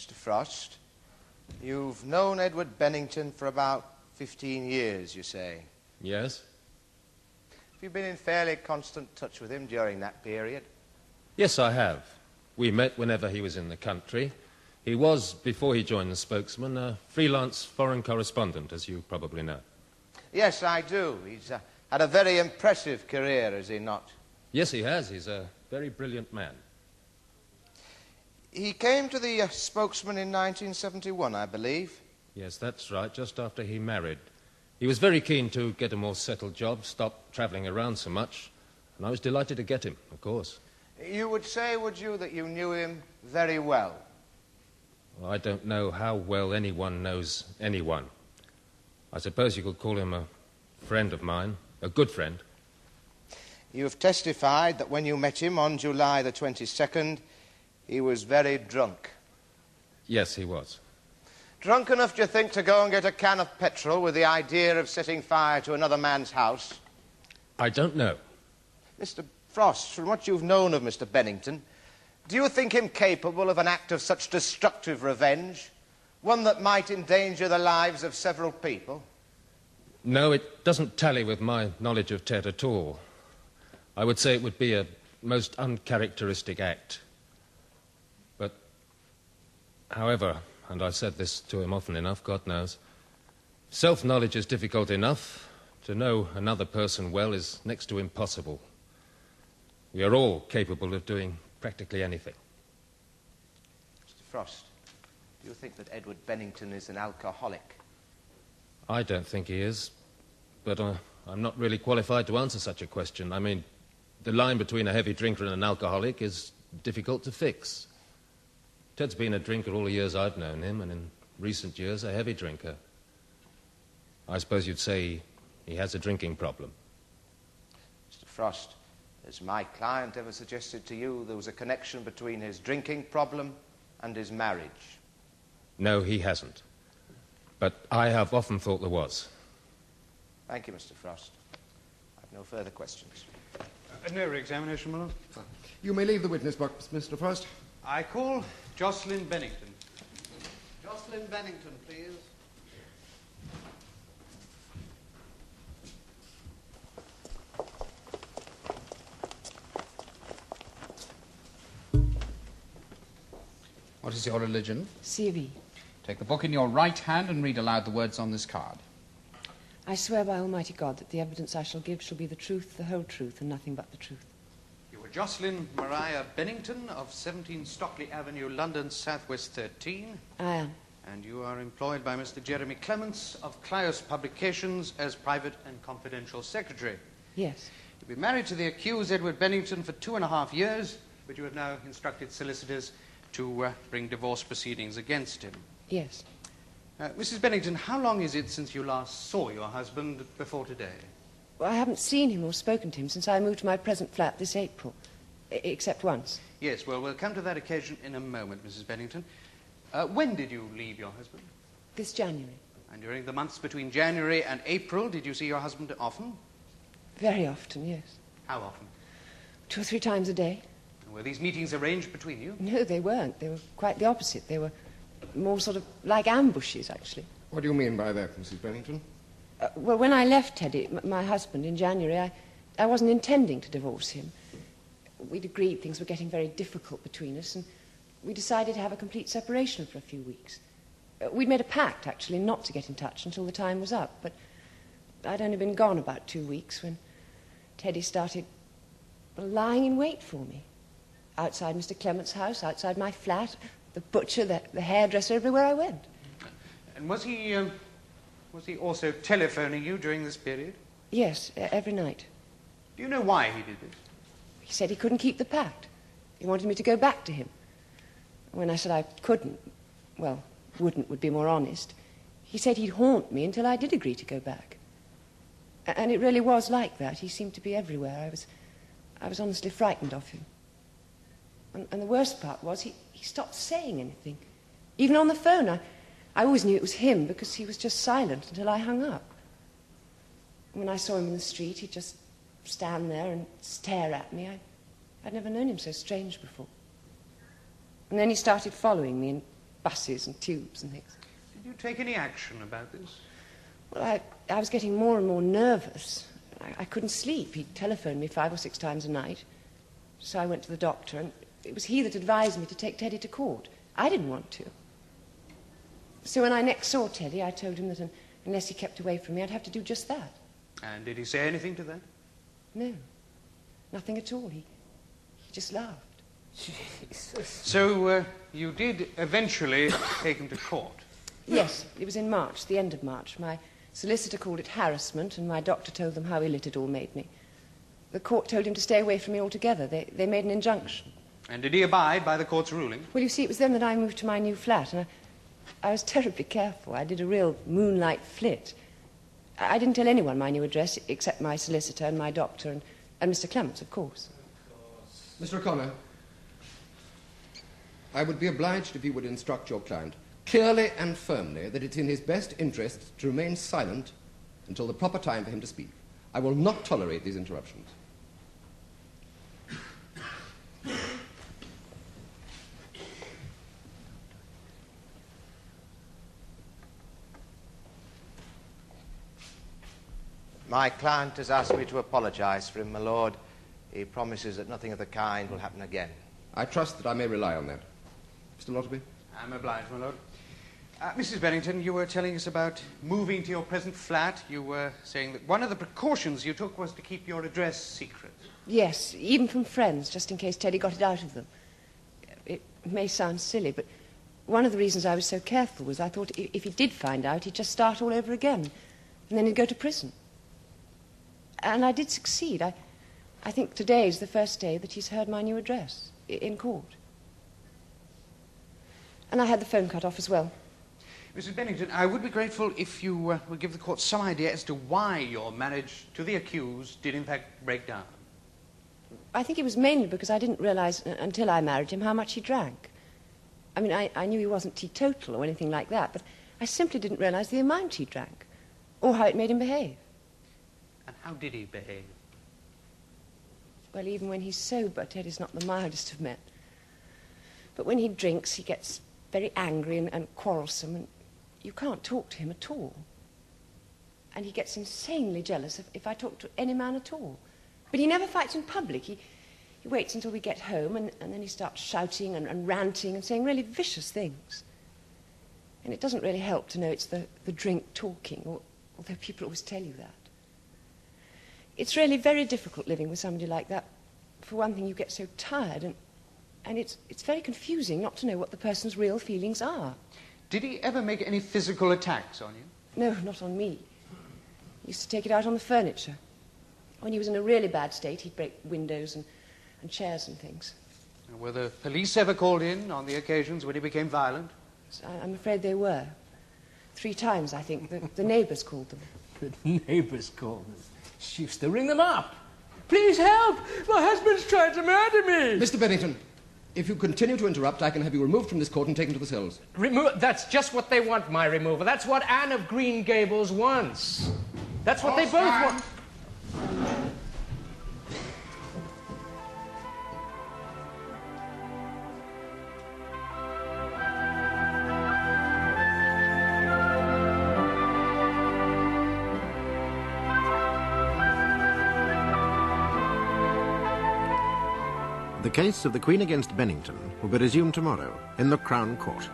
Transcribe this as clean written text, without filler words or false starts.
Mr. Frost, you've known Edward Bennington for about 15 years, you say? Yes. Have you been in fairly constant touch with him during that period? Yes, I have. We met whenever he was in the country. He was, before he joined the Spokesman, a freelance foreign correspondent, as you probably know. Yes, I do. He's had a very impressive career, has he not? Yes, he has. He's a very brilliant man. He came to the Spokesman in 1971, I believe. Yes, that's right, just after he married. He was very keen to get a more settled job, stop travelling around so much, and I was delighted to get him, of course. You would say, would you, that you knew him very well? Well, I don't know how well anyone knows anyone. I suppose you could call him a friend of mine, a good friend. You have testified that when you met him on July the 22nd, he was very drunk. Yes, he was. Drunk enough, do you think, to go and get a can of petrol with the idea of setting fire to another man's house? I don't know. Mr. Frost, from what you've known of Mr. Bennington, do you think him capable of an act of such destructive revenge? One that might endanger the lives of several people? No, it doesn't tally with my knowledge of Ted at all. I would say it would be a most uncharacteristic act. But, however, and I've said this to him often enough, God knows, self-knowledge is difficult enough. To know another person well is next to impossible. We are all capable of doing practically anything. Mr. Frost, do you think that Edward Bennington is an alcoholic? I don't think he is, but I'm not really qualified to answer such a question. I mean, the line between a heavy drinker and an alcoholic is difficult to fix. Ted's been a drinker all the years I've known him, and in recent years a heavy drinker. I suppose you'd say he has a drinking problem. Mr. Frost, has my client ever suggested to you there was a connection between his drinking problem and his marriage? No, he hasn't. But I have often thought there was. Thank you, Mr. Frost. I have no further questions. No re-examination, my lord. You may leave the witness box, Mr. Frost. I call Jocelyn Bennington. Jocelyn Bennington, please. What is your religion? CV. Take the book in your right hand and read aloud the words on this card. I swear by Almighty God that the evidence I shall give shall be the truth, the whole truth, and nothing but the truth. You are Jocelyn Maria Bennington of 17 Stockley Avenue, London, Southwest 13. I am. And you are employed by Mr. Jeremy Clements of Clios Publications as private and confidential secretary. Yes. You've been married to the accused Edward Bennington for 2.5 years, but you have now instructed solicitors to bring divorce proceedings against him. Yes. Mrs. Bennington, how long is it since you last saw your husband before today? Well, I haven't seen him or spoken to him since I moved to my present flat this April, except once. Yes, well, we'll come to that occasion in a moment, Mrs. Bennington. When did you leave your husband? This January. And during the months between January and April, did you see your husband often? Very often, yes. How often? 2 or 3 times a day. And were these meetings arranged between you? No, they weren't. They were quite the opposite. They were more sort of like ambushes, actually. What do you mean by that, Mrs. Bennington? Well, when I left Teddy, my husband, in January, I wasn't intending to divorce him. We'd agreed things were getting very difficult between us, and we decided to have a complete separation for a few weeks. We'd made a pact, actually, not to get in touch until the time was up, but I'd only been gone about 2 weeks when Teddy started lying in wait for me. Outside Mr. Clement's house, outside my flat, the butcher, the hairdresser, everywhere I went. And was he also telephoning you during this period? Yes, every night. Do you know why he did this? He said he couldn't keep the pact. He wanted me to go back to him. When I said I couldn't, well, wouldn't would be more honest, he said he'd haunt me until I did agree to go back. And it really was like that. He seemed to be everywhere. I was honestly frightened of him. And the worst part was he stopped saying anything. Even on the phone, I always knew it was him because he was just silent until I hung up. When I saw him in the street, he'd just stand there and stare at me. I'd never known him so strange before. And then he started following me, and buses and tubes and things. Did you take any action about this? Well, I was getting more and more nervous. I couldn't sleep. He'd telephoned me 5 or 6 times a night. So I went to the doctor, and it was he that advised me to take Teddy to court. I didn't want to. So when I next saw Teddy, I told him that unless he kept away from me, I'd have to do just that. And did he say anything to that? No, nothing at all. He just laughed. Jesus. So you did eventually take him to court? Yes, it was in March, the end of March. My solicitor called it harassment, and my doctor told them how ill it had all made me. The court told him to stay away from me altogether. They made an injunction. And did he abide by the court's ruling? Well, you see, it was then that I moved to my new flat, and I was terribly careful. I did a real moonlight flit. I didn't tell anyone my new address, except my solicitor and my doctor and Mr. Clements, of course. Mr. O'Connor, I would be obliged if you would instruct your client clearly and firmly that it's in his best interest to remain silent until the proper time for him to speak. I will not tolerate these interruptions. My client has asked me to apologise for him, my lord. He promises that nothing of the kind will happen again. I trust that I may rely on that. Mr. Lotterby? I'm obliged, my lord. Mrs. Bennington, you were telling us about moving to your present flat. You were saying that one of the precautions you took was to keep your address secret. Yes, even from friends, just in case Teddy got it out of them. It may sound silly, but one of the reasons I was so careful was I thought if he did find out, he'd just start all over again, and then he'd go to prison. And I did succeed. I think today is the first day that he's heard my new address in court. And I had the phone cut off as well. Mrs. Bennington, I would be grateful if you would give the court some idea as to why your marriage to the accused did in fact break down. I think it was mainly because I didn't realise until I married him how much he drank. I mean, I knew he wasn't teetotal or anything like that, but I simply didn't realise the amount he drank or how it made him behave. And how did he behave? Well, even when he's sober, Teddy's not the mildest of men. But when he drinks, he gets very angry and quarrelsome, and you can't talk to him at all. And he gets insanely jealous if I talk to any man at all. But he never fights in public. He waits until we get home, and then he starts shouting and ranting and saying really vicious things. And it doesn't really help to know it's the drink talking, although people always tell you that. It's really very difficult living with somebody like that. For one thing, you get so tired, and it's very confusing not to know what the person's real feelings are. Did he ever make any physical attacks on you? No, not on me. He used to take it out on the furniture. When he was in a really bad state, he'd break windows and chairs and things. And were the police ever called in on the occasions when he became violent? So I'm afraid they were. 3 times, I think. The neighbours called them. The neighbours called them. She used to ring them up. Please help! My husband's trying to murder me! Mr. Bennington, if you continue to interrupt, I can have you removed from this court and taken to the cells. That's just what they want, my removal. That's what Anne of Green Gables wants. That's what they both want. The case of the Queen against Bennington will be resumed tomorrow in the Crown Court.